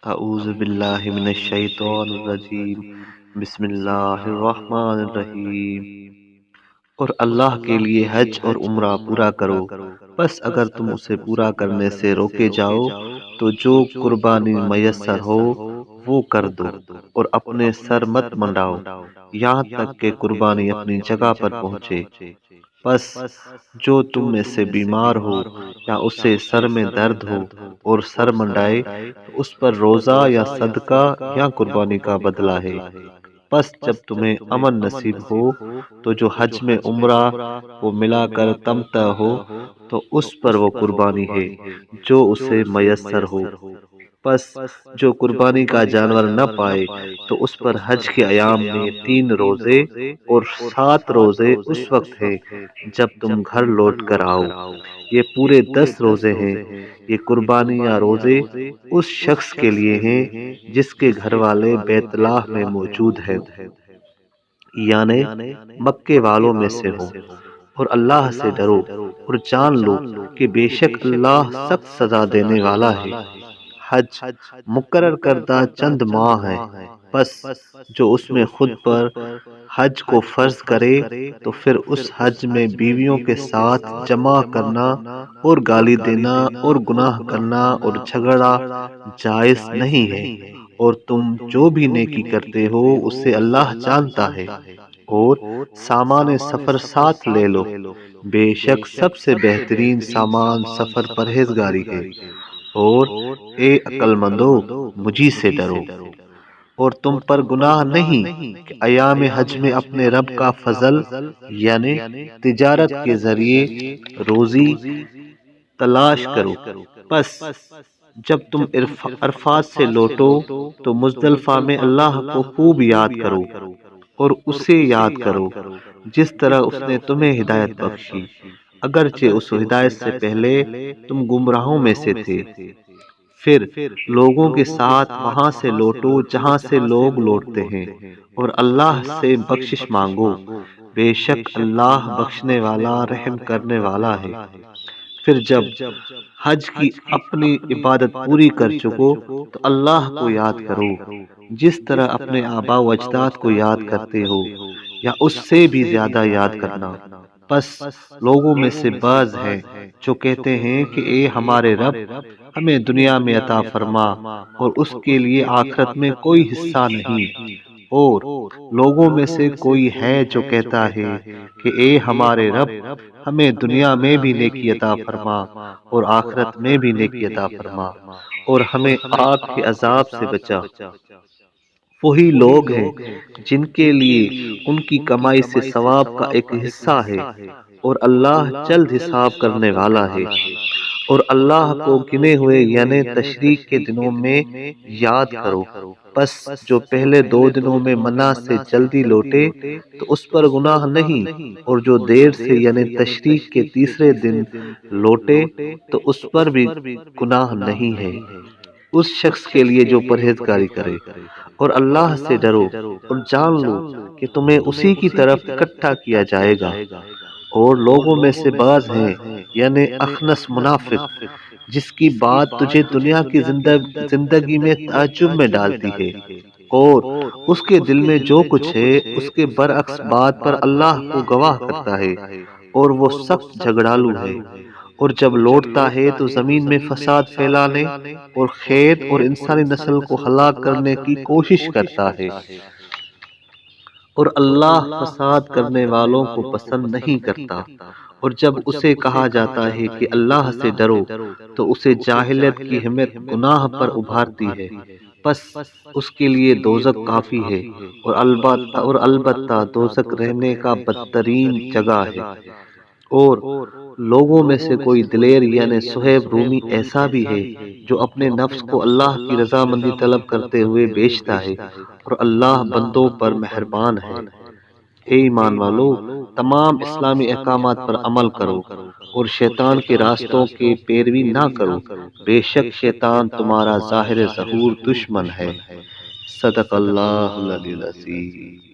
اعوذ باللہ من الشیطان الرجیم، بسم اللہ الرحمن الرحیم۔ اور اللہ کے لیے حج اور عمرہ پورا کرو، بس اگر تم اسے پورا کرنے سے روکے جاؤ تو جو قربانی میسر ہو وہ کر دو، اور اپنے سر مت منڈاؤ یہاں تک کہ قربانی اپنی جگہ پر پہنچے۔ بس جو تم میں سے بیمار ہو یا اسے سر میں درد ہو اور سر منڈائے تو اس پر روزہ یا صدقہ یا قربانی کا بدلہ ہے۔ بس جب تمہیں امن نصیب ہو تو جو حج میں عمرہ کو ملا کر تمتع ہو تو اس پر وہ قربانی ہے جو اسے میسر ہو۔ بس جو قربانی کا جانور نہ پائے تو اس پر حج کے ایام میں 3 روزے اور 7 روزے اس وقت ہے جب تم گھر لوٹ کر آؤ۔ یہ پورے 10 روزے ہیں۔ یہ قربانی یا روزے اس شخص کے لیے ہیں جس کے گھر والے بیت اللہ میں موجود ہیں، یعنی مکے والوں میں سے ہوں۔ اور اللہ سے ڈرو اور جان لو کہ بے شک اللہ سخت سزا دینے والا ہے۔ حج مقرر کردہ چند ماہ ہے، بس جو اس میں خود پر حج کو فرض کرے تو پھر اس حج میں بیویوں کے ساتھ جمع کرنا اور گالی دینا اور گناہ کرنا اور جھگڑا جائز نہیں ہے، اور تم جو بھی نیکی کرتے ہو اسے اللہ جانتا ہے۔ اور سامان سفر ساتھ لے لو، بے شک سب سے بہترین سامان سفر پرہیزگاری ہے۔ اور اے عقل مندو، مجھی سے ڈرو۔ اور تم پر گناہ نہیں کہ ایام حج میں اپنے رب کا فضل یعنی تجارت کے ذریعے روزی تلاش کرو۔ بس جب تم عرفات سے لوٹو تو مزدلفہ میں اللہ کو خوب یاد کرو اور اسے یاد کرو جس طرح اس نے تمہیں ہدایت بخشی، اگرچہ اس ہدایت سے پہلے تم گمراہوں میں سے تھے۔ پھر لوگوں کے ساتھ وہاں سے لوٹو جہاں سے لوگ لوٹتے ہیں، اور اللہ سے بخشش مانگو، بے شک اللہ بخشنے والا رحم کرنے والا ہے۔ پھر جب حج کی اپنی عبادت پوری کر چکو تو اللہ کو یاد کرو جس طرح اپنے آباء و اجداد کو یاد کرتے ہو یا اس سے بھی زیادہ یاد کرنا۔ بس لوگوں میں سے بعض ہیں جو کہتے ہیں کہ اے ہمارے رب، ہمیں دنیا میں عطا فرما اور اس کے لیے آخرت میں کوئی حصہ نہیں۔ اور لوگوں میں سے کوئی ہے جو کہتا ہے کہ اے ہمارے رب، ہمیں دنیا میں بھی نیکی عطا فرما اور آخرت میں بھی نیکی عطا فرما اور ہمیں آگ کے عذاب سے بچا۔ وہی لوگ ہیں جن کے لیے ان کی کمائی سے ثواب کا ایک حصہ ہے، اور اللہ جلد حساب کرنے والا ہے۔ اور اللہ کو گنے ہوئے یعنی تشریق کے دنوں میں یاد کرو۔ بس جو پہلے 2 دنوں میں منع سے جلدی لوٹے تو اس پر گناہ نہیں، اور جو دیر سے یعنی تشریق کے تیسرے دن لوٹے تو اس پر بھی گناہ نہیں ہے، اس شخص کے لیے جو پرہیزگاری کرے۔ اور اللہ سے ڈرو اور جان لو کہ تمہیں اسی کی طرف اکٹھا کیا جائے گا۔ اور لوگوں میں سے بعض ہیں یعنی اخنس منافق جس کی بات تجھے دنیا کی زندگی میں تعجب میں ڈالتی ہے، اور اس کے دل میں جو کچھ ہے اس کے برعکس بات پر اللہ کو گواہ کرتا ہے، اور وہ سخت جھگڑالو ہے۔ اور جب لوٹتا ہے تو زمین میں فساد پھیلانے اور کھیت اور انسانی نسل کو ہلاک کرنے کی کوشش کرتا ہے، اور اللہ فساد کرنے والوں کو پسند نہیں کرتا۔ اور جب اسے کہا جاتا ہے کہ اللہ سے ڈرو تو اسے جاہلیت کی حمیت گناہ پر ابھارتی ہے، بس اس کے لیے دوزخ کافی ہے، اور البتہ دوزخ رہنے کا بدترین جگہ ہے۔ اور لوگوں میں سے کوئی دلیر یعنی صہیب رومی ایسا بھی ہے جو اپنے نفس کو اللہ کی رضامندی طلب کرتے ہوئے بیچتا ہے، اور اللہ بندوں پر مہربان ہے۔ اے ایمان والو، تمام اسلامی احکامات پر عمل کرو اور شیطان کے راستوں کی پیروی نہ کرو، بے شک شیطان تمہارا ظاہر ظہور دشمن ہے۔ صدق اللہ العلی العظیم۔